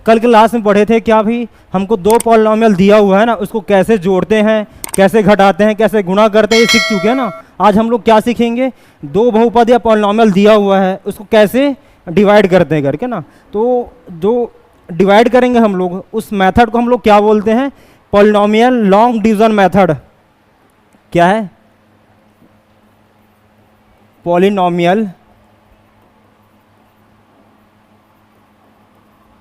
कल क्लास में पढ़े थे क्या भाई, हमको दो पॉलिनोमियल दिया हुआ है ना, उसको कैसे जोड़ते हैं, कैसे घटाते हैं, कैसे गुणा करते हैं, ये सीख चुके हैं ना। आज हम लोग क्या सीखेंगे, दो बहुपद या पॉलिनोमियल दिया हुआ है उसको कैसे डिवाइड करते हैं करके ना। तो जो डिवाइड करेंगे हम लोग, उस मेथड को हम लोग क्या बोलते हैं, पॉलिनोमियल लॉन्ग डिवीजन मेथड। क्या है, पॉलिनोमियल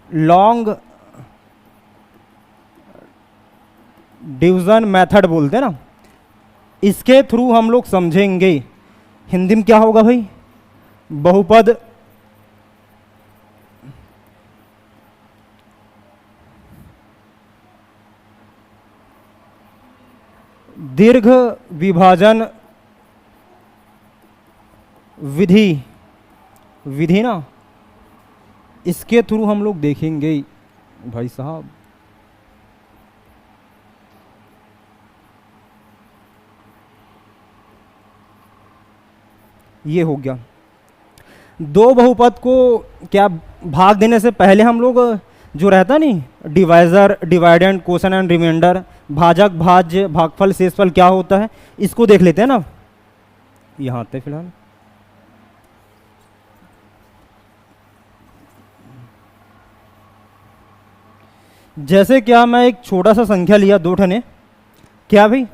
लॉन्ग डिवीजन मेथड बोलते हैं ना। इसके थ्रू हम लोग समझेंगे हिंदी में क्या होगा भाई, बहुपद दीर्घ विभाजन विधि ना, इसके थ्रू हम लोग देखेंगे भाई साहब। ये हो गया। दो बहुपद को क्या भाग देने से पहले हम लोग जो रहता नहीं, divisor, dividend, quotient and remainder, भाजक, भाज्य, भागफल, शेषफल क्या होता है, इसको देख लेते हैं ना। यहाँ पे फिलहाल जैसे क्या, मैं एक छोटा सा संख्या लिया, दो ठने, क्या भाई,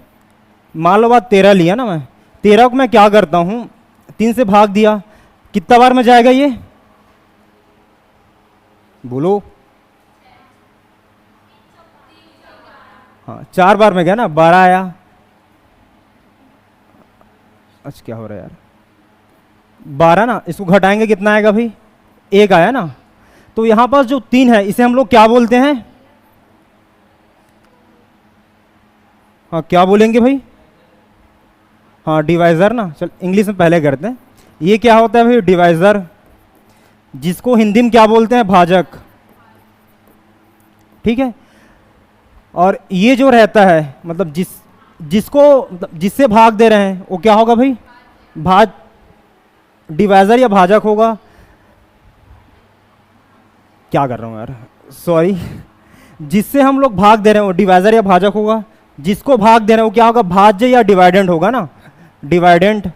मान लो बात 13 लिया ना, मैं 13 को मैं क्या करता हूँ, 3 से भाग दिया, कितना बार में जाएगा ये, बोलो। हाँ 4 बार में गया ना, 12 आया। अच्छा क्या हो रहा है यार, 12 ना, इसको घटाएंगे कितना आएगा भाई, 1 आया ना। तो यहां पास जो 3 है इसे हम लोग क्या बोलते हैं, हाँ क्या बोलेंगे भाई, हाँ डिवाइजर ना। चल इंग्लिश में पहले करते हैं। ये क्या होता है भाई, डिवाइजर, जिसको हिंदी में क्या बोलते हैं, भाजक। ठीक है। और ये जो रहता है, मतलब जिससे भाग दे रहे हैं वो क्या होगा भाई, डिवाइजर या भाजक होगा। क्या कर रहा हूं यार, सॉरी। जिससे हम लोग भाग दे रहे हैं वो डिवाइजर या भाजक होगा, जिसको भाग दे रहे हैं वो क्या होगा, भाज्य या डिवाइडेंट होगा ना, डिवाइडेंट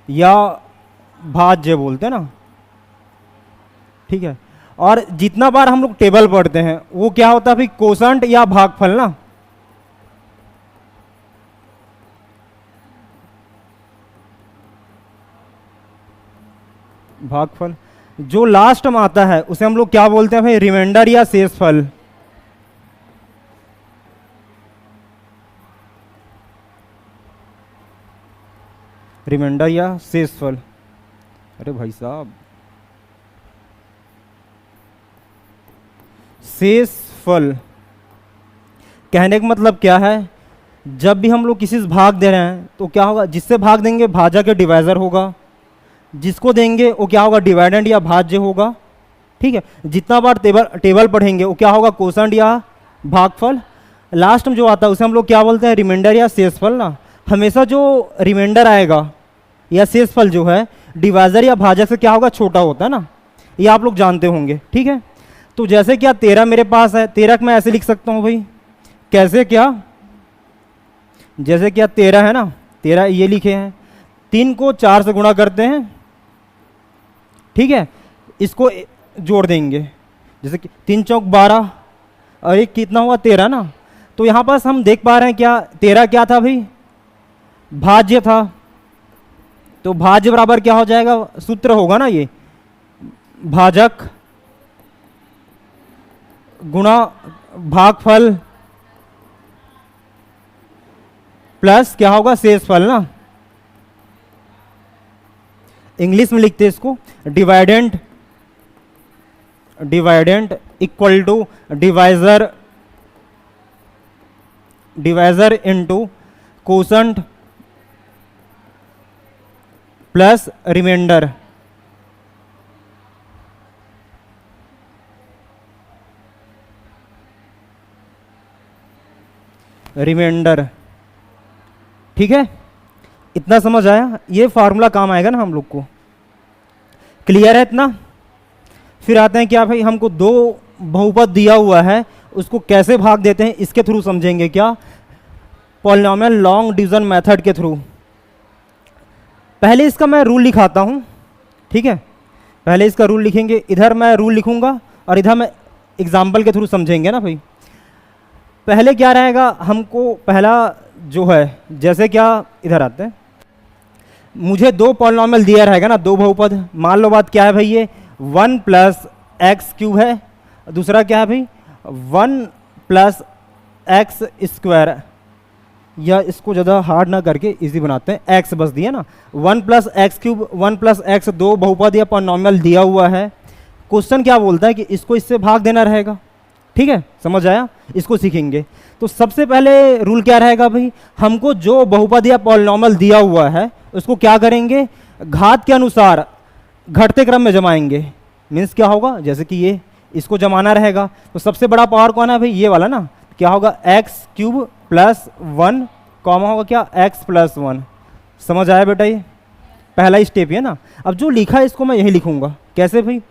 या भाज्य बोलते हैं ना। ठीक है। और जितना बार हम लोग टेबल पढ़ते हैं वो क्या होता है भाई, कोशंट या भागफल ना। भागफल जो लास्ट में आता है उसे हम लोग क्या बोलते हैं भाई, रिमाइंडर या शेषफल। रिमाइंडर या शेषफल। अरे भाई साहब, शेषफल कहने का मतलब क्या है, जब भी हम लोग किसी से भाग दे रहे हैं तो क्या होगा, जिससे भाग देंगे भाजक या डिवाइजर होगा, जिसको देंगे वो क्या होगा, डिवाइडेंड या भाज्य होगा। ठीक है। जितना बार टेबल पढ़ेंगे वो क्या होगा, कोशंट या भागफल। लास्ट में जो आता है उसे हम लोग क्या बोलते हैं, रिमाइंडर या शेषफल ना। हमेशा जो रिमाइंडर आएगा या शेषफल जो है डिवाइजर या भाजक से क्या होगा, छोटा होता है ना, ये आप लोग जानते होंगे। ठीक है। तो जैसे क्या 13 मेरे पास है, 13 को मैं ऐसे लिख सकता हूँ भाई, कैसे क्या, जैसे क्या 13 है ना, 13 ये लिखे हैं, 3 को 4 से गुणा करते हैं। ठीक है। इसको जोड़ देंगे, जैसे कि 3 चौक 12 और एक कितना हुआ, 13 ना। तो यहां पास हम देख पा रहे हैं क्या, 13 क्या था भाई, भाज्य था। तो भाज्य बराबर क्या हो जाएगा, सूत्र होगा ना ये, भाजक गुणा भागफल प्लस क्या होगा, शेषफल ना। इंग्लिश में लिखते हैं इसको, dividend equal to divisor into quotient plus remainder. ठीक है। इतना समझ आया, ये फार्मूला काम आएगा ना हम लोग को, क्लियर है इतना। फिर आते हैं क्या भाई, हमको दो बहुपद दिया हुआ है, उसको कैसे भाग देते हैं इसके थ्रू समझेंगे। क्या? पॉलिनोमियल लॉन्ग डिवीजन मेथड के थ्रू। पहले इसका मैं रूल लिखाता हूँ, ठीक है, पहले इसका रूल लिखेंगे, इधर मैं रूल लिखूंगा और इधर मैं एग्जाम्पल के थ्रू समझेंगे ना भाई। पहले क्या रहेगा, हमको पहला जो है, जैसे क्या इधर आते हैं, मुझे दो पॉलिनोमियल दिया रहेगा ना, दो बहुपद। मान लो बात क्या है भाई, ये 1 प्लस एक्स क्यूब है, दूसरा क्या है भाई 1 प्लस एक्स स्क्वायर, या इसको ज़्यादा हार्ड ना करके इजी बनाते हैं, एक्स बस दिया ना, 1 plus x cube 1 plus x, दो बहुपद या पॉलिनोमियल दिया हुआ है। क्वेश्चन क्या बोलता है कि इसको इससे भाग देना रहेगा, ठीक है, समझ आया, इसको सीखेंगे। तो सबसे पहले रूल क्या रहेगा भाई, हमको जो बहुपद या पॉलिनोमियल दिया हुआ है उसको क्या करेंगे, घात के अनुसार घटते क्रम में जमाएंगे। मीन्स क्या होगा, जैसे कि ये इसको जमाना रहेगा, तो सबसे बड़ा पावर कौन है भाई, ये वाला ना, क्या होगा एक्स क्यूब प्लस 1 कॉमा होगा क्या एक्स प्लस 1। समझ आया बेटा, ये पहला स्टेप है ना। अब जो लिखा है इसको मैं यही लिखूंगा, कैसे भाई,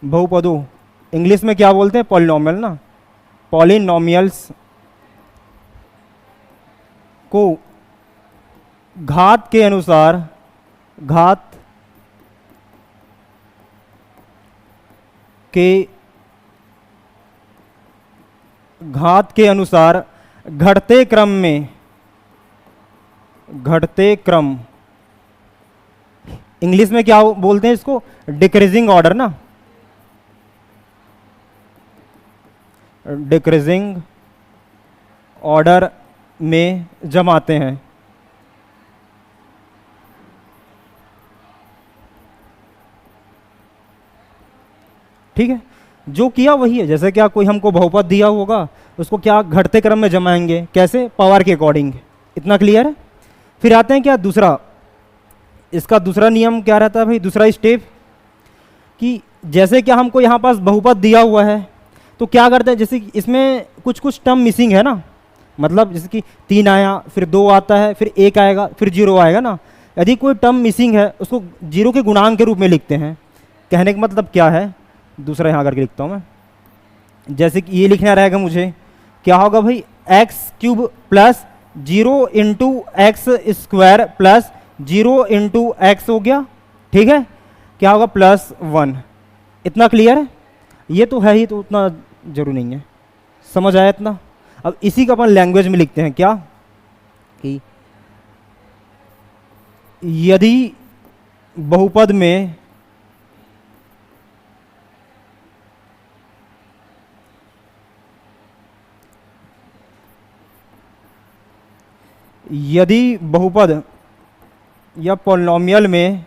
बहुपदों इंग्लिश में क्या बोलते हैं, पॉलिनोमियल ना, पॉलिनोमियल्स को घात के अनुसार, घात के अनुसार घटते क्रम में, घटते क्रम, इंग्लिश में क्या बोलते हैं इसको, डिक्रीजिंग ऑर्डर ना, डिक्रीजिंग ऑर्डर में जमाते हैं। ठीक है, जो किया वही है, जैसे क्या कोई हमको बहुपद दिया होगा उसको क्या घटते क्रम में जमाएंगे, कैसे, पावर के अकॉर्डिंग। इतना क्लियर है। फिर आते हैं क्या दूसरा, इसका दूसरा नियम क्या रहता है भाई, दूसरा स्टेप, कि जैसे क्या हमको यहाँ पास बहुपद दिया हुआ है तो क्या करते हैं, जैसे इसमें कुछ कुछ टर्म मिसिंग है ना, मतलब जैसे कि 3 आया, फिर 2 आता है, फिर 1 आएगा, फिर 0 आएगा ना। यदि कोई टर्म मिसिंग है उसको 0 के गुणांक के रूप में लिखते हैं। कहने का मतलब क्या है, दूसरा यहाँ करके लिखता हूँ मैं, जैसे कि ये लिखना रहेगा मुझे, क्या होगा भाई x cube plus 0 into x square plus 0 into x हो गया, ठीक है, क्या होगा प्लस 1। इतना क्लियर है, ये तो है ही, तो उतना जरूरी नहीं है, समझ आया इतना। अब इसी का अपन लैंग्वेज में लिखते हैं, क्या कि यदि बहुपद में यदि बहुपद या पॉलिनोमियल में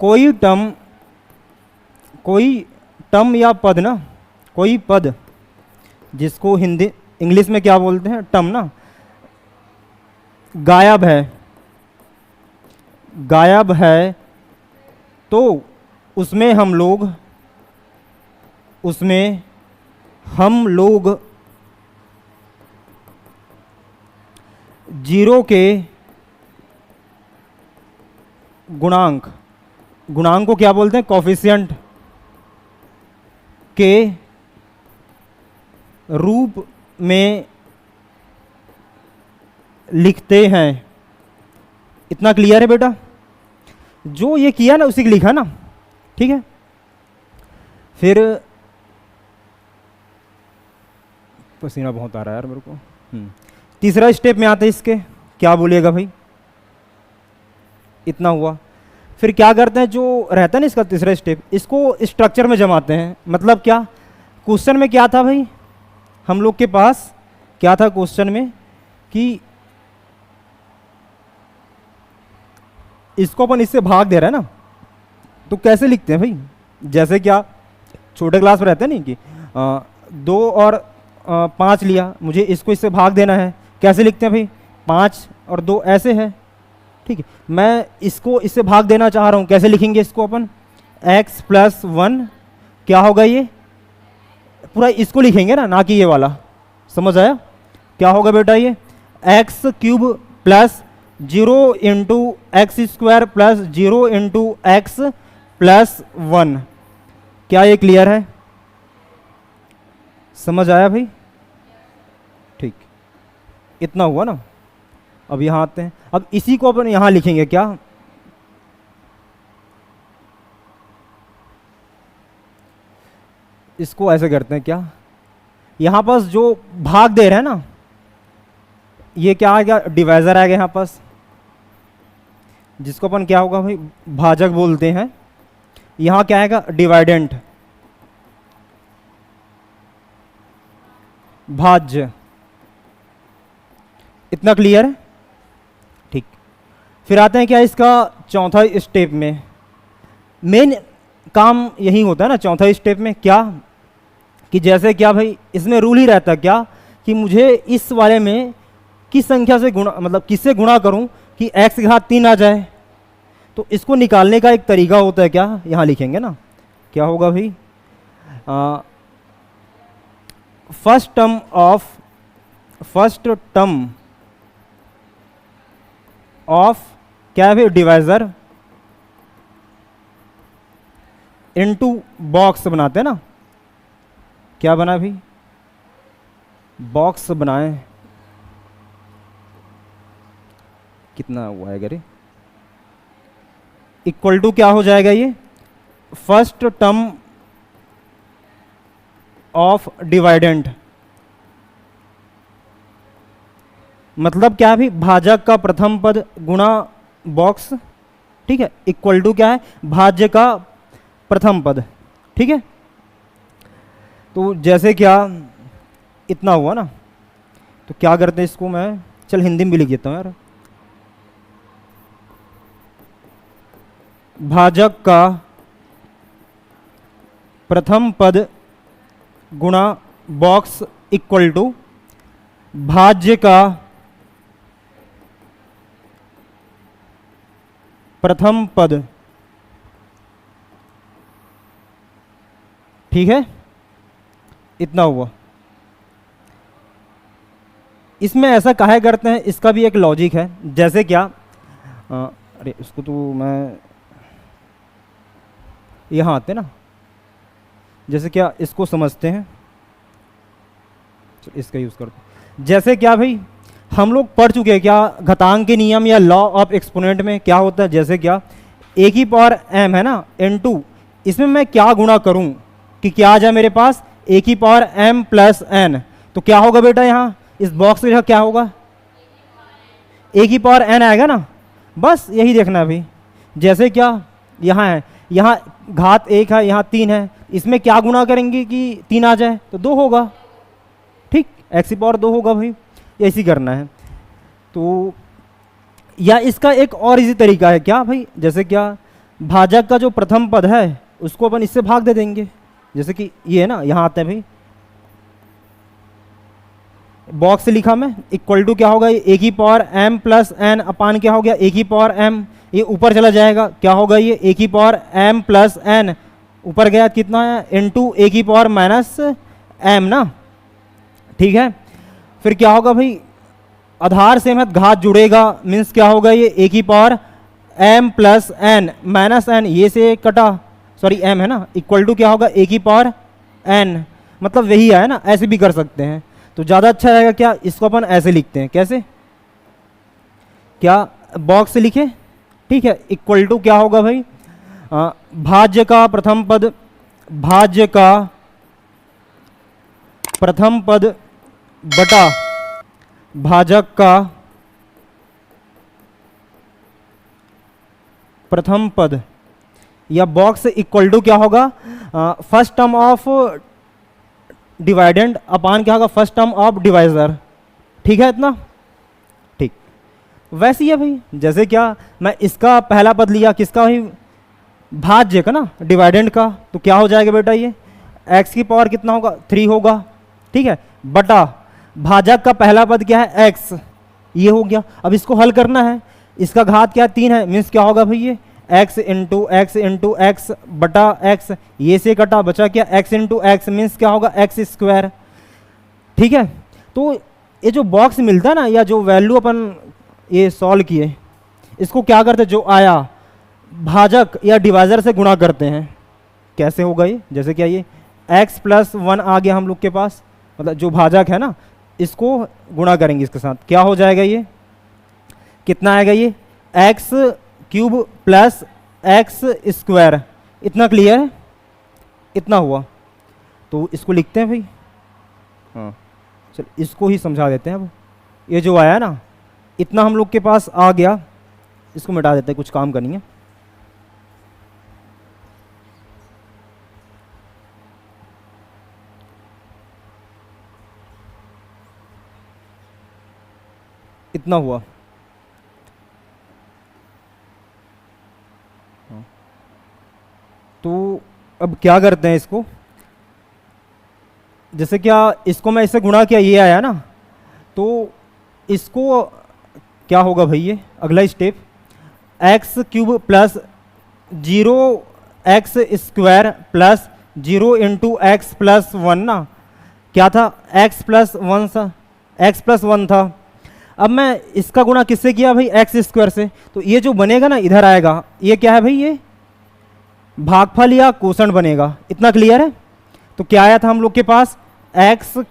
कोई टर्म या पद ना, कोई पद जिसको हिंदी इंग्लिश में क्या बोलते हैं, टर्म ना, गायब है तो उसमें हम लोग 0 के गुणांक को क्या बोलते हैं, कोफिशिएंट के रूप में लिखते हैं। इतना क्लियर है बेटा, जो ये किया ना उसी को लिखा ना, ठीक है। फिर पसीना बहुत आ रहा है यार मेरे को। तीसरा स्टेप में आते हैं इसके, क्या बोलिएगा भाई, इतना हुआ। फिर क्या करते हैं, जो रहता है ना इसका तीसरा स्टेप, इसको स्ट्रक्चर में जमाते हैं। मतलब क्या, क्वेश्चन में क्या था भाई, हम लोग के पास क्या था क्वेश्चन में कि इसको अपन इससे भाग दे रहे हैं ना, तो कैसे लिखते हैं भाई, जैसे क्या छोटे क्लास में रहते हैं नहीं कि 2 और 5 लिया, मुझे इसको इससे भाग देना है, कैसे लिखते हैं भाई, 5 और 2 ऐसे है, ठीक है। मैं इसको इससे भाग देना चाह रहा हूँ, कैसे लिखेंगे इसको अपन, x प्लस 1 क्या होगा, ये पूरा इसको लिखेंगे ना कि ये वाला। समझ आया, क्या होगा बेटा, ये x cube plus zero into x square plus zero into x plus one. क्या ये क्लियर है? समझ आया भाई? ठीक, इतना हुआ ना। अब यहां आते हैं, अब इसी को अपन यहां लिखेंगे क्या? इसको ऐसे करते हैं क्या, यहां पास जो भाग दे रहे हैं ना, ये क्या आ गया? डिवाइजर आ गया यहां पास, जिसको अपन क्या होगा भाई? भाजक बोलते हैं। यहां क्या आएगा? डिवाइडेंट, भाज्य। इतना क्लियर है? ठीक, फिर आते हैं क्या इसका चौथा स्टेप में। मेन काम यही होता है ना चौथा स्टेप में, क्या कि जैसे क्या भाई इसमें रूल ही रहता है क्या कि मुझे इस वाले में किस संख्या से गुणा, मतलब किससे गुणा करूं कि x की घात 3 आ जाए। तो इसको निकालने का एक तरीका होता है क्या, यहां लिखेंगे ना। क्या होगा भाई? फर्स्ट टर्म ऑफ क्या है भाई? डिवाइजर इनटू बॉक्स बनाते हैं ना। क्या बना भाई? बॉक्स बनाए। कितना हुआ है गरे? इक्वल टू क्या हो जाएगा ये? First term of डिवाइडेंट। मतलब क्या है भाई? भाजक का प्रथम पद गुणा बॉक्स, ठीक है, इक्वल टू क्या है? भाज्य का प्रथम पद, ठीक है। तो जैसे क्या इतना हुआ ना, तो क्या करते हैं इसको, मैं चल हिंदी में भी लिख देता हूं यार। भाजक का प्रथम पद गुणा बॉक्स इक्वल टू भाज्य का प्रथम पद, ठीक है। इतना हुआ। इसमें ऐसा काहे करते हैं, इसका भी एक लॉजिक है। जैसे क्या अरे उसको तो मैं यहाँ आते ना, जैसे क्या इसको समझते हैं, इसका यूज़ करते हैं। जैसे क्या भाई हम लोग पढ़ चुके हैं क्या घातांक के नियम या लॉ ऑफ एक्सपोनेंट में क्या होता है। जैसे क्या ए की पावर m है ना n2, इसमें मैं क्या गुणा करूं कि क्या आ जाए मेरे पास ए की पावर m प्लस n। तो क्या होगा बेटा, यहाँ इस बॉक्स में क्या होगा? ए की पावर n आएगा ना, बस यही देखना है भाई। जैसे क्या यहाँ है, यहाँ घात 1 है, यहाँ 3 है, इसमें क्या गुणा करेंगे कि 3 आ जाए? तो 2 होगा, ठीक, x की पावर 2 होगा भाई। ऐसी करना है। तो या इसका एक और इजी तरीका है क्या भाई, जैसे क्या भाजक का जो प्रथम पद है उसको अपन इससे भाग दे देंगे। जैसे कि ये है ना, यहाँ आते हैं भाई, बॉक्स से लिखा मैं, इक्वल टू क्या होगा? ए की पावर m प्लस n अपान क्या हो गया? ए की पावर m, ये ऊपर चला जाएगा, क्या होगा ये? ए की पावर m प्लस n, ऊपर गया कितना है? इनटू ए की पावर माइनस m ना, ठीक है। फिर क्या होगा भाई? आधार से मत घात जुड़ेगा, मीन्स क्या होगा ये? ए की power m plus n minus n, ये से कटा, सॉरी m है ना, इक्वल टू क्या होगा? ए की पावर n, मतलब वही है ना। ऐसे भी कर सकते हैं तो ज़्यादा अच्छा रहेगा क्या, इसको अपन ऐसे लिखते हैं। कैसे? क्या बॉक्स से लिखे, ठीक है, इक्वल टू क्या होगा भाई? भाज्य का प्रथम पद, भाज्य का प्रथम पद बटा भाजक का प्रथम पद, या बॉक्स इक्वल टू क्या होगा? फर्स्ट टर्म ऑफ डिवाइडेंड अपान क्या होगा? फर्स्ट टर्म ऑफ डिवाइजर, ठीक है। इतना ठीक। वैसे ही है भाई, जैसे क्या मैं इसका पहला पद लिया, किसका भाई? भाज्य का ना, डिवाइडेंड का। तो क्या हो जाएगा बेटा ये? x की पावर कितना होगा? 3 होगा, ठीक है, बटा भाजक का पहला पद क्या है? x, ये हो गया। अब इसको हल करना है, इसका घात क्या है? 3 है, मीन्स क्या होगा भाई ये? x इंटू एक्स बटा x, ये से कटा, बचा क्या? x इंटू एक्स, मीन्स क्या होगा? x स्क्वायर, ठीक है। तो ये जो बॉक्स मिलता है ना, या जो वैल्यू अपन ये सॉल्व किए, इसको क्या करते, जो आया भाजक या डिवाइजर से गुणा करते हैं। कैसे होगा ये, जैसे क्या ये x+1 आ गया हम लोग के पास, मतलब जो भाजक है ना, इसको गुणा करेंगे इसके साथ, क्या हो जाएगा ये, कितना आएगा ये x³ + x²। इतना क्लियर है, इतना हुआ। तो इसको लिखते हैं भाई, हाँ चल इसको ही समझा देते हैं। अब ये जो आया ना, इतना हम लोग के पास आ गया, इसको मिटा देते हैं, कुछ काम करनी है। इतना हुआ, तो अब क्या करते हैं इसको, जैसे क्या इसको मैं इससे गुणा किया, ये आया ना, तो इसको क्या होगा भाई, ये अगला स्टेप x³ + 0x² + 0 × x+1 ना, क्या था x+1 सा, x+1 था। अब मैं इसका गुणा किससे किया भाई, x² से, तो ये जो बनेगा ना इधर आएगा, ये क्या है भाई, ये भागफल या कोषण बनेगा। इतना क्लियर है। तो क्या आया था हम लोग के पास, x³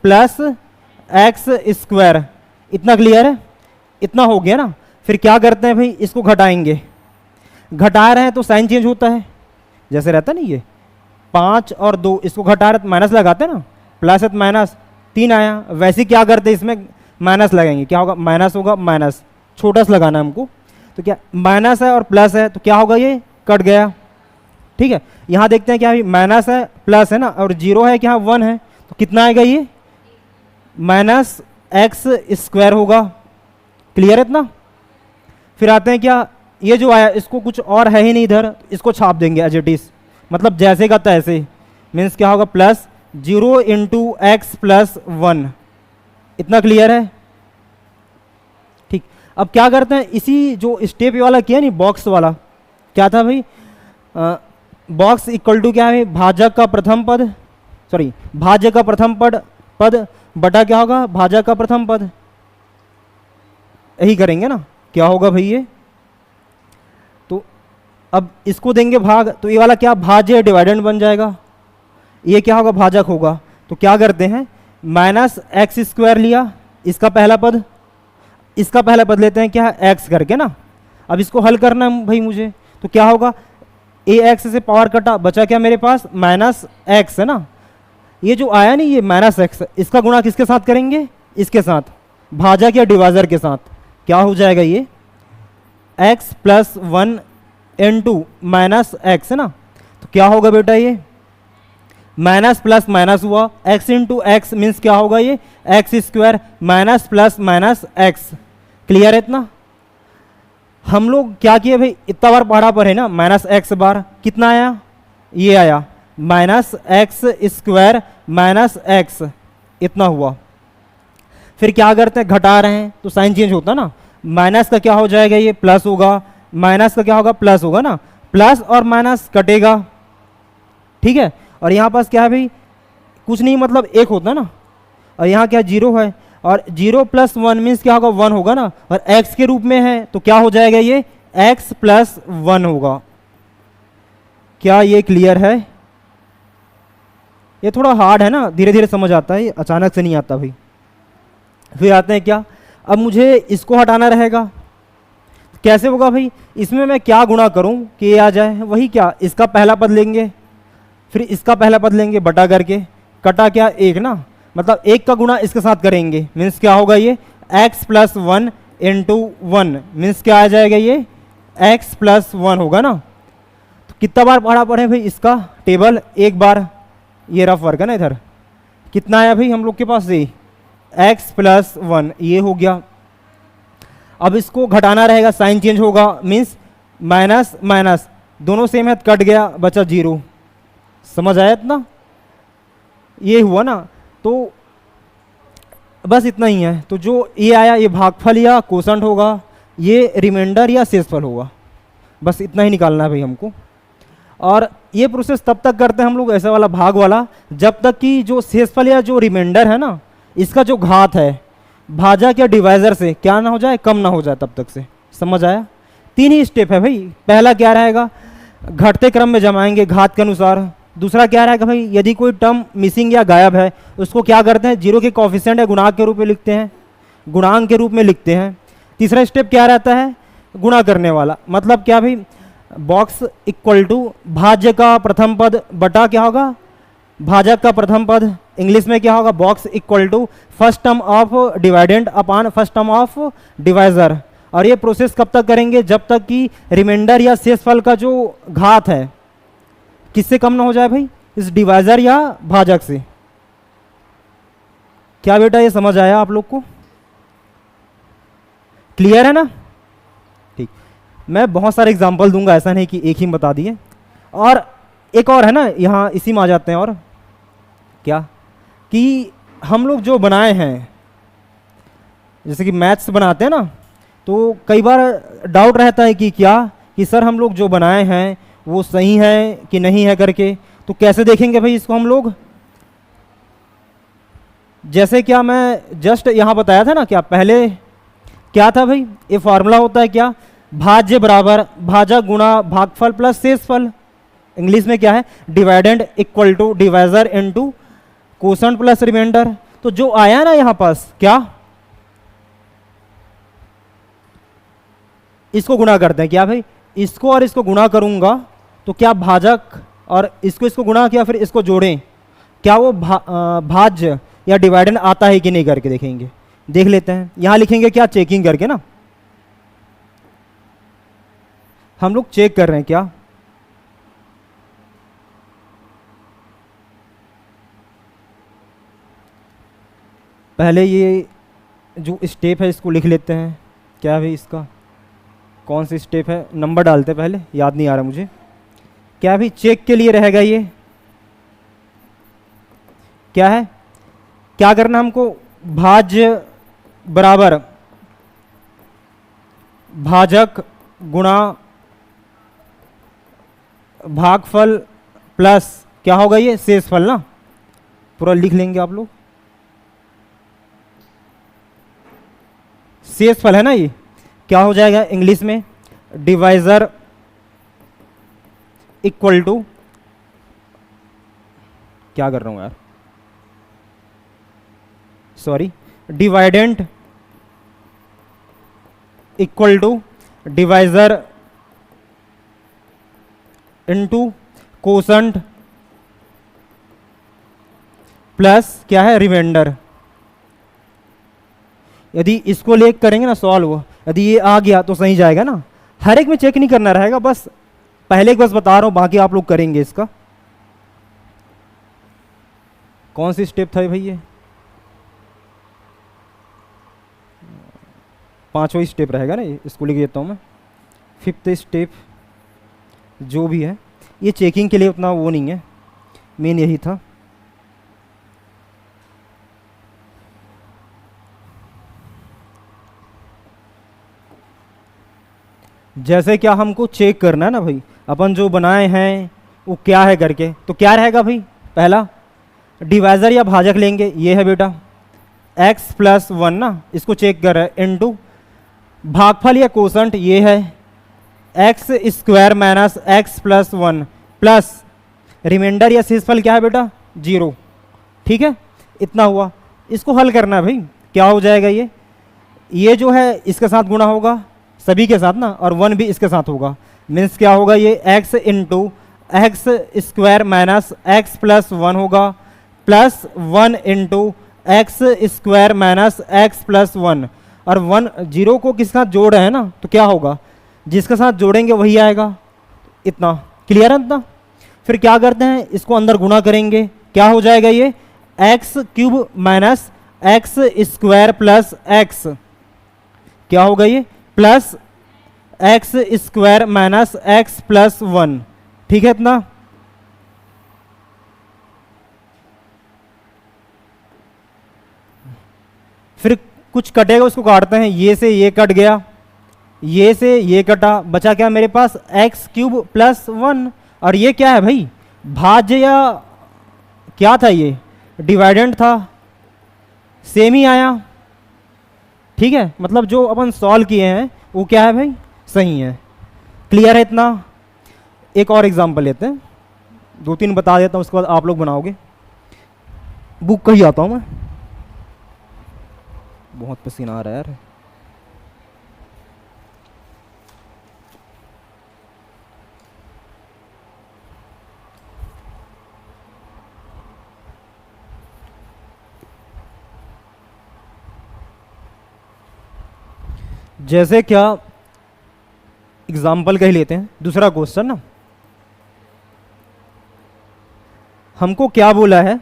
+ x²। इतना क्लियर है, इतना हो गया ना। फिर क्या करते हैं भाई, इसको घटाएंगे, घटा रहे हैं तो साइन चेंज होता है, जैसे रहता नहीं ये 5 और 2, इसको घटा रहे तो माइनस लगाते हैं ना, प्लस है तो माइनस, 3 आया। वैसे क्या करते हैं, इसमें माइनस लगाएंगे, क्या होगा, माइनस होगा, माइनस छोटा सा लगाना है हमको। तो क्या माइनस है और प्लस है, तो क्या होगा, ये कट गया। ठीक है, यहाँ देखते हैं क्या है, माइनस है प्लस है ना, और 0 है, क्या 1 है, तो कितना आएगा ये -x² होगा। क्लियर है इतना। फिर आते हैं क्या, ये जो आया इसको कुछ और है ही नहीं इधर, इसको छाप देंगे एज इट इज, मतलब जैसे का तैसे, मीन्स क्या होगा, +0 × x+1। इतना क्लियर है। ठीक, अब क्या करते हैं, इसी जो स्टेप वाला किया नहीं, बॉक्स वाला, क्या था भाई, बॉक्स इक्वल टू क्या है, भाजक का प्रथम पद, सॉरी भाज्य का प्रथम पद बटा क्या होगा, भाजक का प्रथम पद। यही करेंगे ना, क्या होगा भाई ये। तो अब इसको देंगे भाग, तो ये वाला क्या, भाज्य डिवाइडेंड बन जाएगा, ये क्या होगा, भाजक होगा। तो क्या करते हैं, -x² लिया, इसका पहला पद, इसका पहला पद लेते हैं क्या, x करके ना। अब इसको हल करना है भाई मुझे, तो क्या होगा, ax से पावर कटा, बचा क्या मेरे पास, -x है ना। ये जो आया नहीं, ये -x, इसका गुणा किसके साथ करेंगे, इसके साथ, भाजक या डिवाइजर के साथ। क्या हो जाएगा ये, x+1 × -x है ना। तो क्या होगा बेटा, ये माइनस प्लस माइनस हुआ, x × x मीन्स क्या होगा, ये x² minus plus minus x। Clear है इतना। हम लोग क्या किए भाई, इतना बार पढ़ा पर है ना, -x बार, कितना आया, ये आया -x² माइनस x, इतना हुआ। फिर क्या करते हैं, घटा रहे हैं तो साइन चेंज होता ना, माइनस का क्या हो जाएगा, ये प्लस होगा, माइनस का क्या होगा, प्लस होगा ना, प्लस और माइनस कटेगा। ठीक है, और यहाँ पास क्या है भाई, कुछ नहीं मतलब एक होता ना, और यहाँ क्या 0 है, और 0 + 1 मीन्स क्या होगा, 1 होगा ना, और x के रूप में है तो क्या हो जाएगा, ये x + 1 होगा। क्या ये क्लियर है। ये थोड़ा हार्ड है ना, धीरे धीरे समझ आता है, अचानक से नहीं आता भाई। फिर आते हैं क्या, अब मुझे इसको हटाना रहेगा, कैसे होगा भाई, इसमें मैं क्या गुणा करूं कि ये आ जाए, वही क्या, इसका पहला पद लेंगे, फिर इसका पहला पद लेंगे बटा करके, कटा क्या 1 ना, मतलब 1 का गुणा इसके साथ करेंगे, मीन्स क्या होगा, ये x + 1 × 1 मीन्स क्या आ जाएगा, ये x + 1 होगा ना। तो कितना बार पढ़ा पढ़े भाई इसका टेबल, एक बार, ये रफ वर्क है ना इधर, कितना आया भाई हम लोग के पास, ये x + 1, ये हो गया। अब इसको घटाना रहेगा, साइन चेंज होगा, मीन्स माइनस माइनस दोनों सेम है, कट गया, बचा 0। समझ आया इतना, ये हुआ ना। तो बस इतना ही है। तो जो ये आया, ये भागफल या कोशंट होगा, ये रिमाइंडर या शेषफल होगा, बस इतना ही निकालना है भाई हमको। और ये प्रोसेस तब तक करते हैं हम लोग, ऐसा वाला भाग वाला, जब तक कि जो शेषफल या जो रिमाइंडर है ना, इसका जो घात है भाजक या डिवाइजर से क्या ना हो जाए, कम ना हो जाए तब तक से। समझ आया? 3 ही स्टेप है भाई। पहला क्या रहेगा, घटते क्रम में जमाएंगे घात के अनुसार। दूसरा क्या रहेगा भाई, यदि कोई टर्म मिसिंग या गायब है उसको क्या करते हैं, जीरो के कोफिशिएंट या गुणांक के रूप में लिखते हैं, गुणांक के रूप में लिखते हैं। तीसरा स्टेप क्या रहता है, गुणा करने वाला। मतलब क्या भाई, बॉक्स इक्वल टू भाज्य का प्रथम पद बटा क्या होगा, भाजक का प्रथम पद। इंग्लिश में क्या होगा, box equal to first term of dividend upon first term of divisor. और ये प्रोसेस कब तक करेंगे, जब तक कि रिमाइंडर या शेषफल का जो घात है किससे कम ना हो जाए भाई, इस डिवाइजर या भाजक से। क्या बेटा ये समझ आया आप लोग को? क्लियर है ना? ठीक, मैं बहुत सारे एग्जांपल दूंगा, ऐसा नहीं कि एक ही बता दिए। और एक और है ना, यहाँ इसी में आ जाते हैं। और क्या कि हम लोग जो बनाए हैं, जैसे कि मैथ्स बनाते हैं ना, तो कई बार डाउट रहता है कि क्या कि सर हम लोग जो बनाए हैं वो सही है कि नहीं है करके। तो कैसे देखेंगे भाई इसको हम लोग, जैसे क्या मैं जस्ट यहाँ बताया था ना, क्या पहले क्या था भाई, ये फॉर्मूला होता है क्या, भाज्य बराबर भाजक गुणा भागफल प्लस शेषफल। इंग्लिश में क्या है, dividend equal to divisor into quotient plus remainder. तो जो आया ना यहाँ पास, क्या इसको गुणा करते हैं क्या भाई, इसको और इसको गुणा करूंगा तो क्या भाजक और इसको गुणा किया फिर इसको जोड़ें, क्या वो भाज्य या डिवाइडेंड आता है कि नहीं करके देखेंगे। देख लेते हैं, यहां लिखेंगे क्या, चेकिंग करके ना, हम लोग चेक कर रहे हैं क्या। पहले ये जो स्टेप है इसको लिख लेते हैं, क्या भाई इसका कौन सा स्टेप है, नंबर डालते पहले, याद नहीं आ रहा मुझे। क्या भी चेक के लिए रहेगा ये, क्या है, क्या करना हमको, भाज्य बराबर भाजक गुणा भागफल प्लस क्या होगा ये शेषफल ना, पूरा लिख लेंगे आप लोग। शेषफल है ना, ये क्या हो जाएगा इंग्लिश में, डिवाइजर इक्वल टू, क्या कर रहा हूं यार, sorry, dividend equal to divisor into quotient plus क्या है रिमाइंडर। यदि इसको लेकर करेंगे ना सॉल्व, यदि ये आ गया तो सही जाएगा ना। हर एक में चेक नहीं करना रहेगा, बस पहले बस बता रहा हूं, बाकी आप लोग करेंगे। इसका कौन सी स्टेप था भाई, ये 5वां स्टेप रहेगा ना, इसको लिख देता हूं मैं। 5th स्टेप जो भी है ये चेकिंग के लिए उतना वो नहीं है, मेन यही था। जैसे क्या हमको चेक करना है ना भाई, अपन जो बनाए हैं वो क्या है करके, तो क्या रहेगा भाई, पहला डिवाइजर या भाजक लेंगे, ये है बेटा x प्लस 1 ना, इसको चेक कर रहे हैं, इनटू भागफल या कोसेंट ये है x square minus x plus 1 plus remainder या शेषफल क्या है बेटा 0। ठीक है, इतना हुआ। इसको हल करना है भाई, क्या हो जाएगा ये जो है इसके साथ गुणा होगा सभी के साथ ना, और 1 भी इसके साथ होगा। मीन्स क्या होगा, ये x into x square minus x plus 1 होगा, plus 1 into x square minus x plus 1। और 1 0 को किसके साथ जोड़ रहे हैं ना, तो क्या होगा, जिसके साथ जोड़ेंगे वही आएगा। इतना क्लियर है इतना। फिर क्या करते हैं, इसको अंदर गुणा करेंगे, क्या हो जाएगा ये x cube minus x square plus x, क्या होगा ये plus x square minus x plus 1। ठीक है इतना। फिर कुछ कटेगा उसको काटते हैं, ये से ये कट गया, ये से ये कटा, बचा क्या मेरे पास एक्स क्यूब प्लस 1। और ये क्या है भाई, भाज्य या क्या था, ये डिवाइडेंड था, सेम ही आया। ठीक है, मतलब जो अपन सॉल्व किए हैं वो क्या है भाई, सही है। क्लियर है इतना? एक और एग्जांपल लेते हैं, 2-3 बता देता हूँ, उसके बाद आप लोग बनाओगे। बुक कहीं आता हूँ मैं, बहुत पसीना आ रहा है यार। जैसे क्या एग्जाम्पल कह लेते हैं, दूसरा क्वेश्चन ना, हमको क्या बोला है,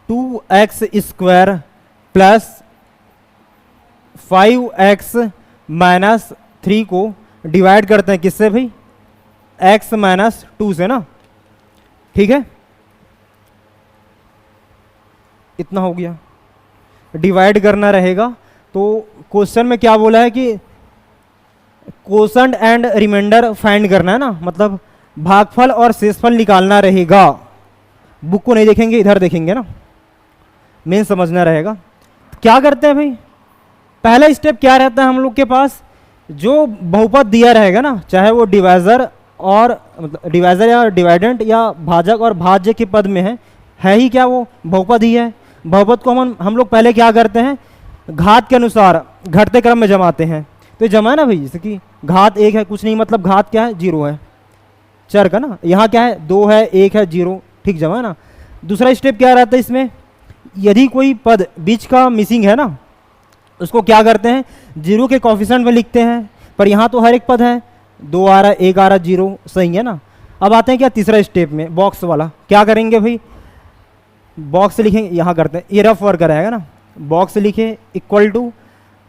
two x square plus 5x minus 3 को डिवाइड करते हैं किससे भाई, x माइनस 2 से ना, ठीक है, इतना हो गया। डिवाइड करना रहेगा, तो क्वेश्चन में क्या बोला है कि कोसेंट एंड रिमाइंडर फाइंड करना है ना, मतलब भागफल और शेषफल निकालना रहेगा। बुक को नहीं देखेंगे, इधर देखेंगे ना, मेन समझना रहेगा। क्या करते हैं भाई, पहला स्टेप क्या रहता है हम लोग के पास, जो बहुपद दिया रहेगा ना, चाहे वो डिवाइजर और मतलब डिवाइजर या डिवाइडेंट या भाजक और भाज्य के पद में है ही क्या, वो बहुपद ही है। बहुपद को हम लोग पहले क्या करते हैं, घात के अनुसार घटते क्रम में जमाते हैं। तो ये जमा है ना भाई, जैसे कि घात 1 है, कुछ नहीं मतलब घात क्या है, 0 है चर का ना, यहाँ क्या है 2 है 1 है 0, ठीक जमा है ना। दूसरा स्टेप क्या रहता है इसमें, यदि कोई पद बीच का मिसिंग है ना, उसको क्या करते हैं 0 के कोफिशिएंट में लिखते हैं, पर यहाँ तो हर एक पद है, 2 आ रहा 1 आ रहा 0, सही है ना। अब आते हैं क्या तीसरा स्टेप में, बॉक्स वाला। क्या करेंगे भाई, बॉक्स लिखेंगे, यहाँ करते हैं, ये रफ वर्क रहेगा ना, बॉक्स लिखे इक्वल टू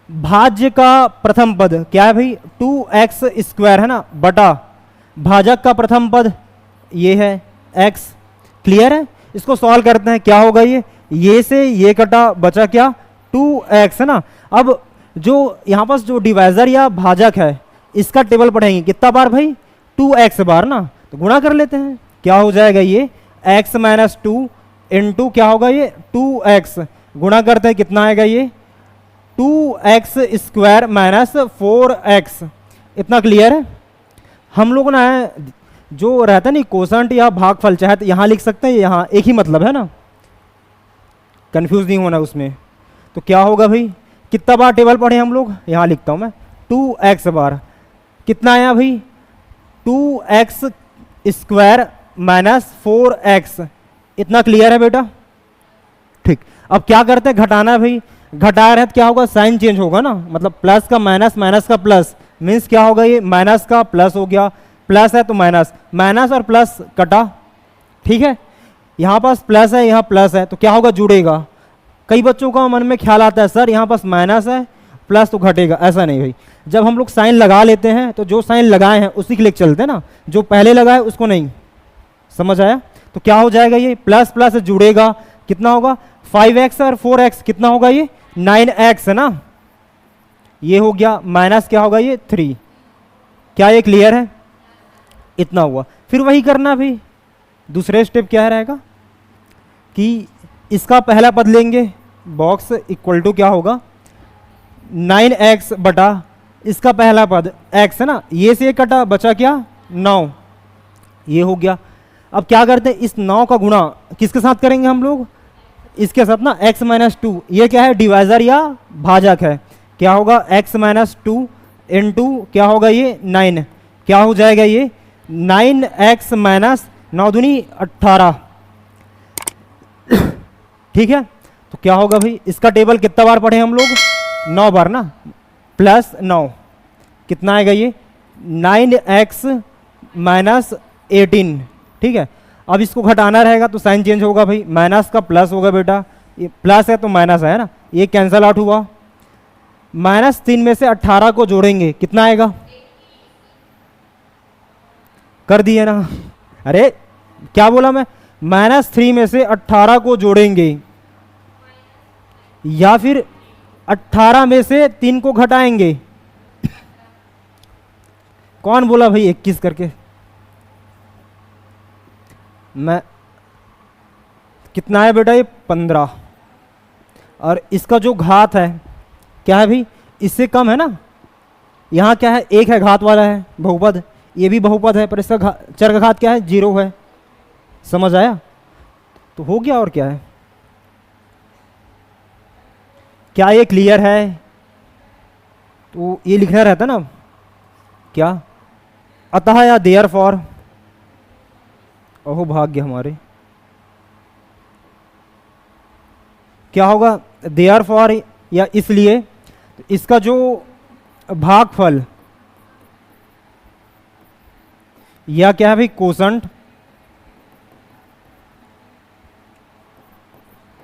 भाज्य का प्रथम पद क्या है भाई, 2x स्क्वायर है ना, बटा भाजक का प्रथम पद ये है x। क्लियर है? इसको सॉल्व करते हैं, क्या होगा ये से ये कटा, बचा क्या 2x है ना। अब जो यहाँ पास जो डिवाइजर या भाजक है, इसका टेबल पढ़ेंगे कितना बार भाई, 2x बार ना, तो गुणा कर लेते हैं, क्या हो जाएगा ये x माइनस 2 इंटू क्या होगा ये 2x, गुणा करते हैं कितना आएगा ये 2x स्क्वायर माइनस 4x। इतना क्लियर है? हम लोग ना जो रहता है नहीं कोसेंट या भागफल, चाहे तो यहाँ लिख सकते हैं, यहाँ एक ही मतलब है ना, कंफ्यूज नहीं होना उसमें। तो क्या होगा भाई, कितना बार टेबल पढ़े हम लोग, यहाँ लिखता हूँ मैं 2x बार, कितना आया भाई 2x स्क्वायर माइनस 4x। इतना क्लियर है बेटा? ठीक। अब क्या करते हैं, घटाना है भाई, घटा रहे तो क्या होगा, साइन चेंज होगा ना, मतलब प्लस का माइनस, माइनस का प्लस, मीन्स क्या होगा ये माइनस का प्लस हो गया, प्लस है तो माइनस, माइनस और प्लस कटा, ठीक है। यहाँ पास प्लस है, यहाँ प्लस है, तो क्या होगा जुड़ेगा। कई बच्चों का मन में ख्याल आता है सर यहाँ पास माइनस है प्लस तो घटेगा, ऐसा नहीं भाई। जब हम लोग साइन लगा लेते हैं तो जो साइन लगाए हैं उसी के लिए चलते हैं ना, जो पहले लगाए उसको नहीं। समझ आया? तो क्या हो जाएगा ये प्लस प्लस जुड़ेगा, कितना होगा 5x और 4x, कितना होगा ये 9x है ना, ये हो गया, माइनस क्या होगा ये 3। क्या ये क्लियर है? इतना हुआ। फिर वही करना भाई, दूसरे स्टेप क्या रहेगा कि इसका पहला पद लेंगे, बॉक्स इक्वल टू क्या होगा 9x बटा इसका पहला पद x है ना, ये से कटा, बचा क्या 9, ये हो गया। अब क्या करते हैं, इस 9 का गुणा किसके साथ करेंगे हम लोग, इसके साथ ना x माइनस 2, ये क्या है डिवाइजर या भाजक है, क्या होगा x माइनस 2 इंटू क्या होगा ये 9, क्या हो जाएगा ये 9x माइनस 9 दूनी 18। ठीक है, तो क्या होगा भाई, इसका टेबल कितना बार पढ़े हम लोग 9 बार ना, प्लस 9 कितना आएगा ये 9x माइनस 18। ठीक है, अब इसको घटाना रहेगा तो साइन चेंज होगा भाई, माइनस का प्लस होगा बेटा, ये प्लस है तो माइनस है ना, ये कैंसल आउट हुआ। -3 में से 18 को जोड़ेंगे कितना आएगा, कर दिए ना। अरे क्या बोला मैं, -3 में से 18 को जोड़ेंगे या फिर 18 में से 3 को घटाएंगे। कौन बोला भाई 21 करके, मैं कितना है बेटा ये 15, और इसका जो घात है क्या है भाई, इससे कम है ना। यहाँ क्या है, एक है घात वाला है बहुपद, ये भी बहुपद है पर इसका चर का घात क्या है, 0 है। समझ आया? तो हो गया। और क्या है, क्या ये क्लियर है? तो ये लिखना रहता ना क्या, अतः या देयर फॉर। ओहो भाग्य हमारे, क्या होगा, देयर फॉर या इसलिए। तो इसका जो भागफल या क्या है भाई, कोसंट,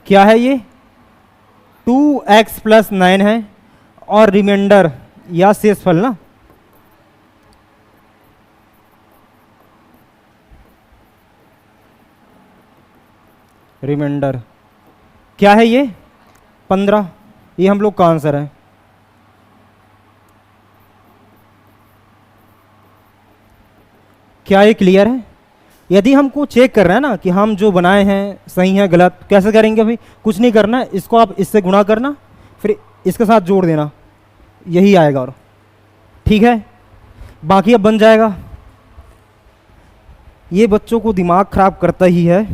क्या है ये 2x + 9 है, और रिमाइंडर या शेषफल ना, रिमाइंडर क्या है ये 15। ये हम लोग का आंसर है। क्या ये क्लियर है? यदि हमको चेक कर रहे हैं ना कि हम जो बनाए हैं सही है गलत, कैसे करेंगे भाई, कुछ नहीं करना है, इसको आप इससे गुणा करना, फिर इसके साथ जोड़ देना, यही आएगा। और ठीक है, बाकी अब बन जाएगा। ये बच्चों को दिमाग खराब करता ही है।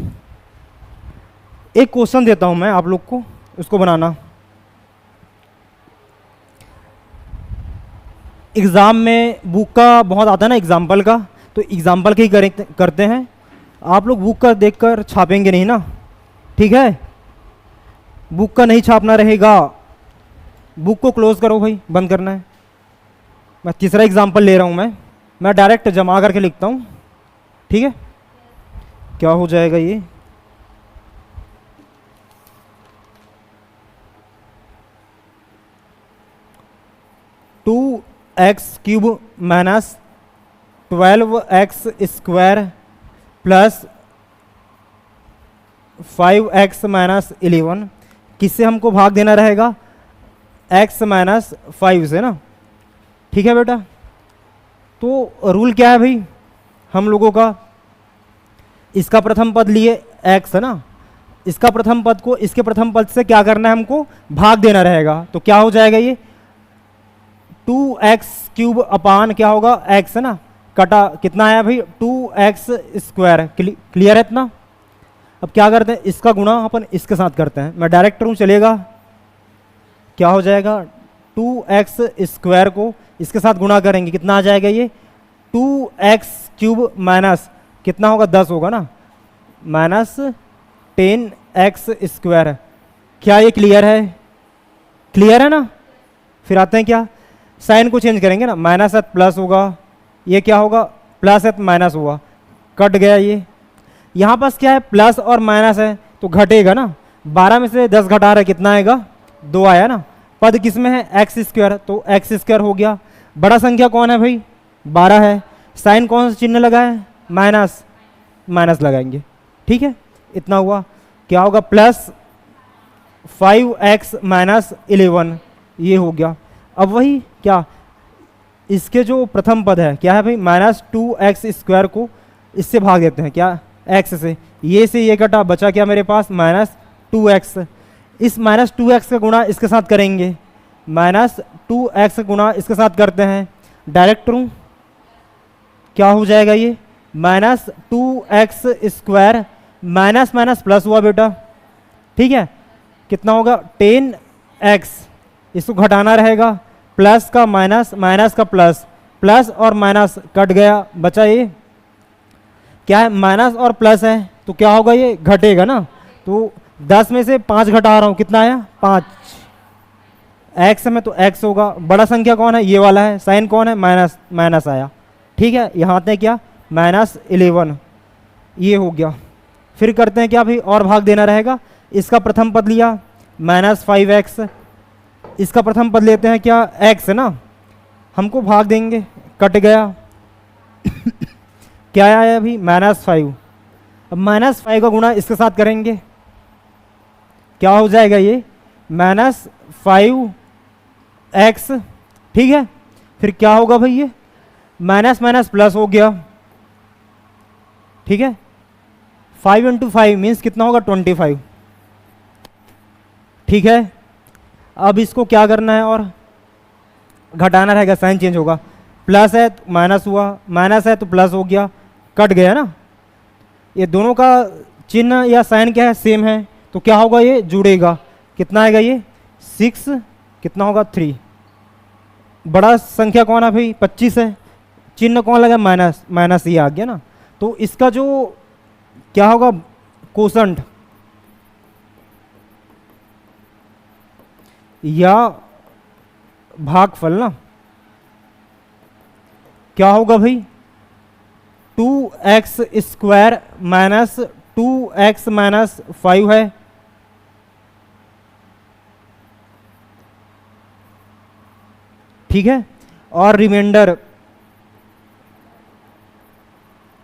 एक क्वेश्चन देता हूं मैं आप लोग को, उसको बनाना। एग्ज़ाम में बुक का बहुत आता है ना एग्जाम्पल का, तो एग्जाम्पल के ही करते हैं। आप लोग बुक का देखकर छापेंगे नहीं ना, ठीक है? बुक का नहीं छापना रहेगा, बुक को क्लोज करो भाई, बंद करना है। मैं तीसरा एग्जाम्पल ले रहा हूँ, मैं डायरेक्ट जमा करके लिखता हूँ, ठीक है? क्या हो जाएगा ये, two x cube minus 12x square plus 5x minus 11, किससे हमको भाग देना रहेगा, x माइनस 5 से ना, ठीक है बेटा? तो रूल क्या है भाई हम लोगों का, इसका प्रथम पद लिए x है ना, इसका प्रथम पद को इसके प्रथम पद से क्या करना है, हमको भाग देना रहेगा। तो क्या हो जाएगा ये 2x क्यूब अपान क्या होगा x है ना, कटा कितना आया भाई 2x स्क्वायर। क्लियर है इतना? अब क्या करते हैं, इसका गुणा अपन इसके साथ करते हैं। मैं डायरेक्ट हूँ, चलेगा? क्या हो जाएगा 2x स्क्वायर को इसके साथ गुणा करेंगे, कितना आ जाएगा ये 2x क्यूब माइनस कितना होगा 10 होगा ना, माइनस 10x स्क्वायर। क्या ये क्लियर है? क्लियर है ना? फिर आते हैं क्या, साइन को चेंज करेंगे ना, माइनस प्लस होगा, ये क्या होगा प्लस है तो माइनस हुआ, कट गया ये। यहाँ पास क्या है प्लस और माइनस है तो घटेगा ना, 12 में से 10 घटा रहा है, कितना आएगा 2 आया ना। पद किस में है एक्स स्क्वायर, तो एक्स स्क्वायर हो गया। बड़ा संख्या कौन है भाई 12 है, साइन कौन सा चिन्ह लगा है माइनस, माइनस लगाएंगे, ठीक है? इतना हुआ, क्या होगा प्लस 5x माइनस 11, ये हो गया। अब वही क्या, इसके जो प्रथम पद है क्या है भाई माइनस 2x स्क्वायर को इससे भाग देते हैं क्या x से, ये से ये कटा, बचा क्या मेरे पास माइनस 2x। इस माइनस 2x का गुणा इसके साथ करेंगे, माइनस 2x गुणा इसके साथ करते हैं, डायरेक्ट करूँ क्या हो जाएगा ये minus 2x square, minus minus plus हुआ बेटा, ठीक है? कितना होगा 10x, इसको घटाना रहेगा, प्लस का माइनस, माइनस का प्लस, प्लस और माइनस कट गया, बचा ये क्या है माइनस और प्लस है तो क्या होगा ये घटेगा ना। तो 10 में से 5 घटा रहा हूँ, कितना आया 5, x में तो x होगा। बड़ा संख्या कौन है ये वाला है, साइन कौन है माइनस, माइनस आया, ठीक है? यहाँ आते हैं क्या माइनस 11, ये हो गया। फिर करते हैं क्या भाई, और भाग देना रहेगा। इसका प्रथम पद लिया माइनस 5x, इसका प्रथम पद लेते हैं क्या x है ना, हमको भाग देंगे, कट गया क्या आया अभी -5। अब -5 का गुणा इसके साथ करेंगे, क्या हो जाएगा ये -5x, ठीक है? फिर क्या होगा भाई ये माइनस माइनस प्लस हो गया, ठीक है? 5 इंटू 5 मीन्स कितना होगा 25। ठीक है, अब इसको क्या करना है और घटाना रहेगा, साइन चेंज होगा। प्लस है तो माइनस हुआ, माइनस है तो प्लस हो गया, कट गया ना। ये दोनों का चिन्ह या साइन क्या है, सेम है, तो क्या होगा ये जुड़ेगा। कितना आएगा ये 6, कितना होगा 3। बड़ा संख्या कौन है भाई 25 है, चिन्ह कौन लगा माइनस, माइनस ये आ गया ना। तो इसका जो क्या होगा कोशंट या भागफल ना, क्या होगा भाई 2x square minus 2x minus 5 है। ठीक है, और रिमाइंडर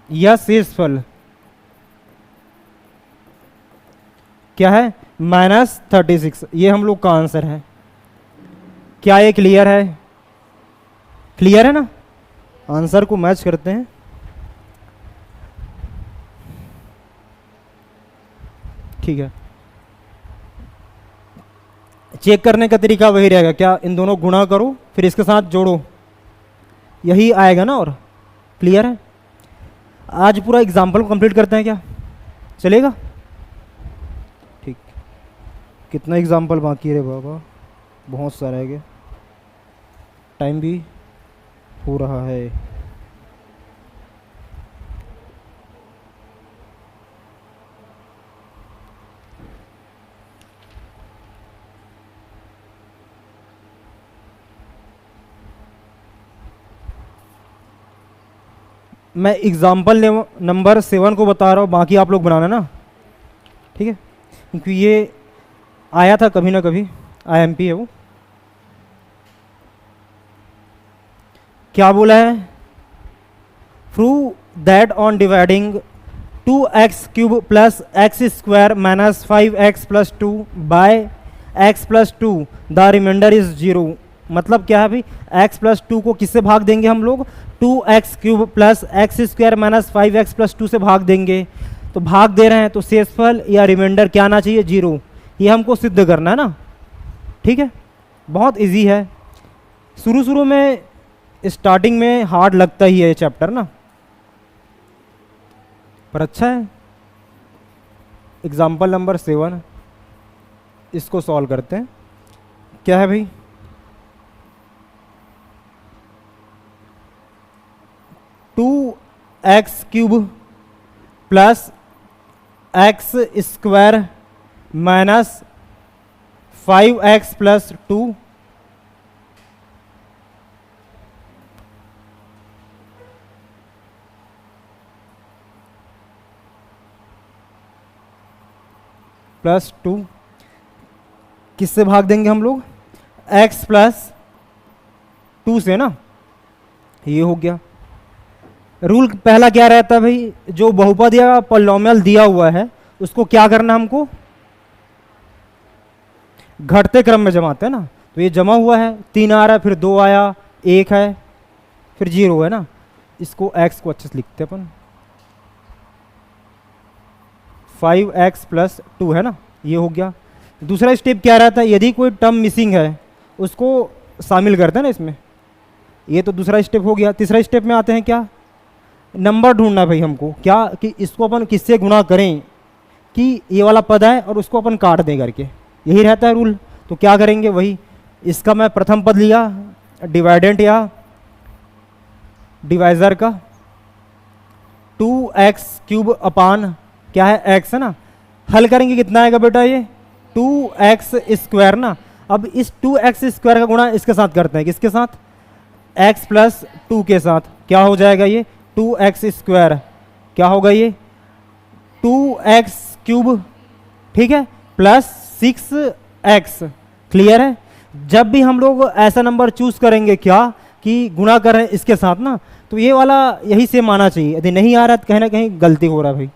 या शेषफल क्या है -36। ये हम लोग का आंसर है। क्या ये क्लियर है? क्लियर है ना? आंसर को मैच करते हैं। ठीक है, चेक करने का तरीका वही रहेगा, क्या इन दोनों गुणा करो फिर इसके साथ जोड़ो, यही आएगा ना। और क्लियर है? आज पूरा एग्जाम्पल को कंप्लीट करते हैं, क्या चलेगा? ठीक, कितना एग्जाम्पल बाकी है रे बाबा, बहुत सारा है। क्या टाइम भी हो रहा है? मैं एग्जाम्पल नंबर 7 को बता रहा हूँ, बाकी आप लोग बनाना ना, ठीक है? क्योंकि ये आया था कभी ना कभी, IMP है वो। क्या बोला है? Prove that on dividing 2x cube plus x square minus 5x plus 2 by x plus 2 the remainder is 0। मतलब क्या है भाई, x प्लस 2 को किससे भाग देंगे हम लोग? 2x cube plus x square minus 5x plus 2 से भाग देंगे। तो भाग दे रहे हैं तो शेषफल या रिमाइंडर क्या आना चाहिए? 0। ये हमको सिद्ध करना है ना। ठीक है, बहुत इजी है। शुरू शुरू में स्टार्टिंग में हार्ड लगता ही है ये चैप्टर ना, पर अच्छा है। एग्जाम्पल नंबर 7 इसको सॉल्व करते हैं। क्या है भाई? 2x cube plus x square minus 5x plus 2 plus 2 किससे भाग देंगे हम लोग? x प्लस 2 से ना। ये हो गया। रूल पहला क्या रहता है भाई, जो बहुपद या पॉलिनोमियल दिया हुआ है उसको क्या करना हमको? घटते क्रम में जमाते हैं ना। तो ये जमा हुआ है, 3 आ रहा है, फिर 2 आया, 1 है, फिर 0 है ना। इसको x को अच्छे से लिखते हैं अपन, 5x प्लस 2 है ना। ये हो गया। दूसरा स्टेप क्या रहता है, यदि कोई टर्म मिसिंग है उसको शामिल करते हैं ना इसमें। ये तो दूसरा स्टेप हो गया। तीसरा स्टेप में आते हैं, क्या नंबर ढूंढना भाई हमको, क्या कि इसको अपन किससे गुणा करें कि ये वाला पद है और उसको अपन काट दें करके, यही रहता है रूल। तो क्या करेंगे वही, इसका मैं प्रथम पद लिया डिवाइडेंट या डिवाइजर का, 2x क्यूब अपान क्या है x है ना। हल करेंगे कितना आएगा बेटा? ये 2x स्क्वायर ना। अब इस 2x स्क्वायर का गुणा इसके साथ करते हैं, किसके साथ? x प्लस 2 के साथ। क्या हो जाएगा ये? 2x square. क्या होगा ये? 2x क्यूब, ठीक है, प्लस 6x। क्लियर है? जब भी हम लोग ऐसा नंबर चूज करेंगे क्या कि गुणा कर रहे हैं इसके साथ ना, तो ये वाला यही से माना चाहिए। यदि नहीं आ रहा है तो कहीं ना कहीं गलती हो रहा है भाई।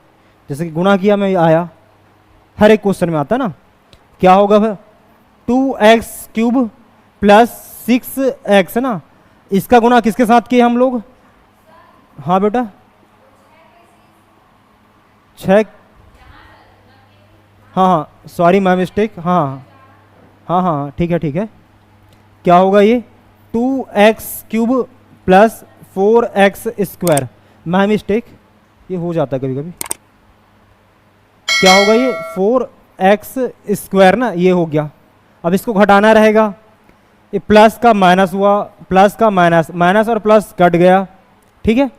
जैसे कि गुणा किया में आया, हर एक क्वेश्चन में आता ना। क्या होगा भाई? 2x क्यूब प्लस 6x है ना। इसका गुणा किसके साथ किए हम लोग? हाँ बेटा, 6 हाँ हाँ सॉरी माई मिस्टेक, हाँ हाँ हाँ ठीक है ठीक है। क्या होगा ये 2x³ plus 4x², my mistake, ये हो जाता है कभी कभी। क्या होगा ये 4x² ना, ये हो गया। अब इसको घटाना रहेगा, ये प्लस का माइनस हुआ, प्लस का माइनस, माइनस और प्लस कट गया, ठीक है।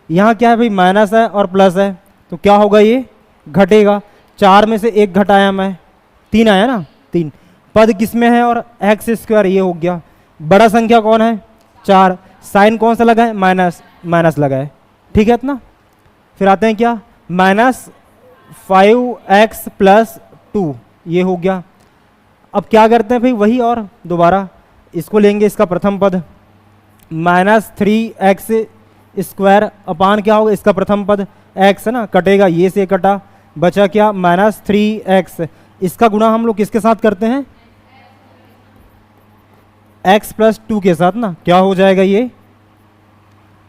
यहाँ क्या है भाई, माइनस है और प्लस है, तो क्या होगा ये घटेगा। 4 में से 1 घटाया मैं, 3 आया ना, 3। पद किस में है और x², ये हो गया। बड़ा संख्या कौन है 4, साइन कौन सा लगा है माइनस, माइनस लगा है, ठीक है इतना। फिर आते हैं क्या, -5x + 2, ये हो गया। अब क्या करते हैं भाई, वही और दोबारा इसको लेंगे, इसका प्रथम पद -3x² अपान क्या होगा, इसका प्रथम पद x है ना, कटेगा, ये से कटा, बचा क्या -3x। इसका गुणा हम लोग किसके साथ करते हैं, x + 2 के साथ ना, क्या हो जाएगा ये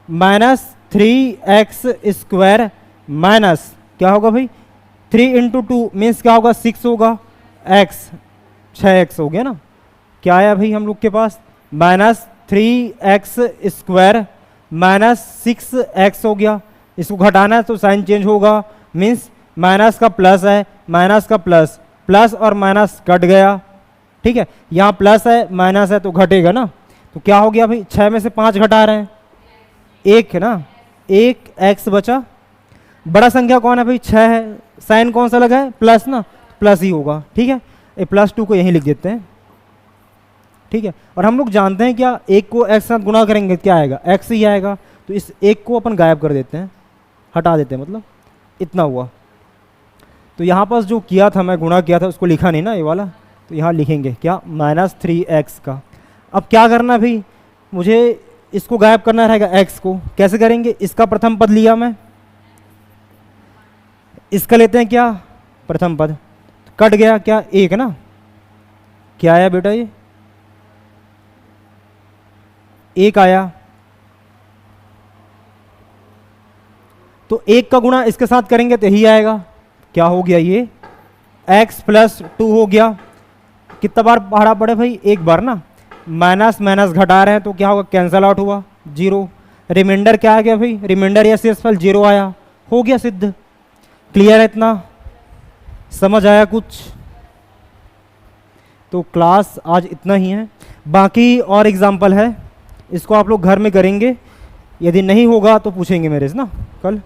-3x² माइनस क्या होगा भाई 3 × 2 मीन्स क्या होगा 6 होगा, x 6x हो गया ना। क्या आया भाई हम लोग के पास -3x² माइनस 6x हो गया। इसको घटाना है तो साइन चेंज होगा, मीन्स माइनस का प्लस है, माइनस का प्लस, प्लस और माइनस कट गया, ठीक है। यहाँ प्लस है माइनस है तो घटेगा ना, तो क्या हो गया भाई 6 में से 5 घटा रहे हैं, 1 है ना, 1x बचा। बड़ा संख्या कौन है भाई 6 है, साइन कौन सा लगा है प्लस ना, प्लस ही होगा, ठीक है। ये +2 को यहीं लिख देते हैं, ठीक है। और हम लोग जानते हैं क्या, 1 को x साथ गुणा करेंगे क्या आएगा, x ही आएगा, तो इस 1 को अपन गायब कर देते हैं, हटा देते हैं, मतलब इतना हुआ। तो यहाँ पास जो किया था मैं, गुणा किया था, उसको लिखा नहीं ना ये वाला, तो यहाँ लिखेंगे क्या -3x का। अब क्या करना भाई, मुझे इसको गायब करना रहेगा x को, कैसे करेंगे, इसका प्रथम पद लिया मैं, इसका लेते हैं क्या प्रथम पद, कट गया क्या 1 ना, क्या आया बेटा ये 1 आया। तो 1 का गुणा इसके साथ करेंगे तो यही आएगा, क्या हो गया ये x + 2 हो गया। कितना बार पढ़ा पड़े भाई, एक बार ना, माइनस माइनस घटा रहे हैं तो क्या होगा कैंसल आउट हुआ 0, रिमाइंडर क्या आ गया भाई, रिमाइंडर या शेषफल 0 आया, हो गया सिद्ध। क्लियर है इतना, समझ आया कुछ। तो क्लास आज इतना ही है, बाकी और एग्जाम्पल है, इसको आप लोग घर में करेंगे, यदि नहीं होगा तो पूछेंगे मेरे से ना कल।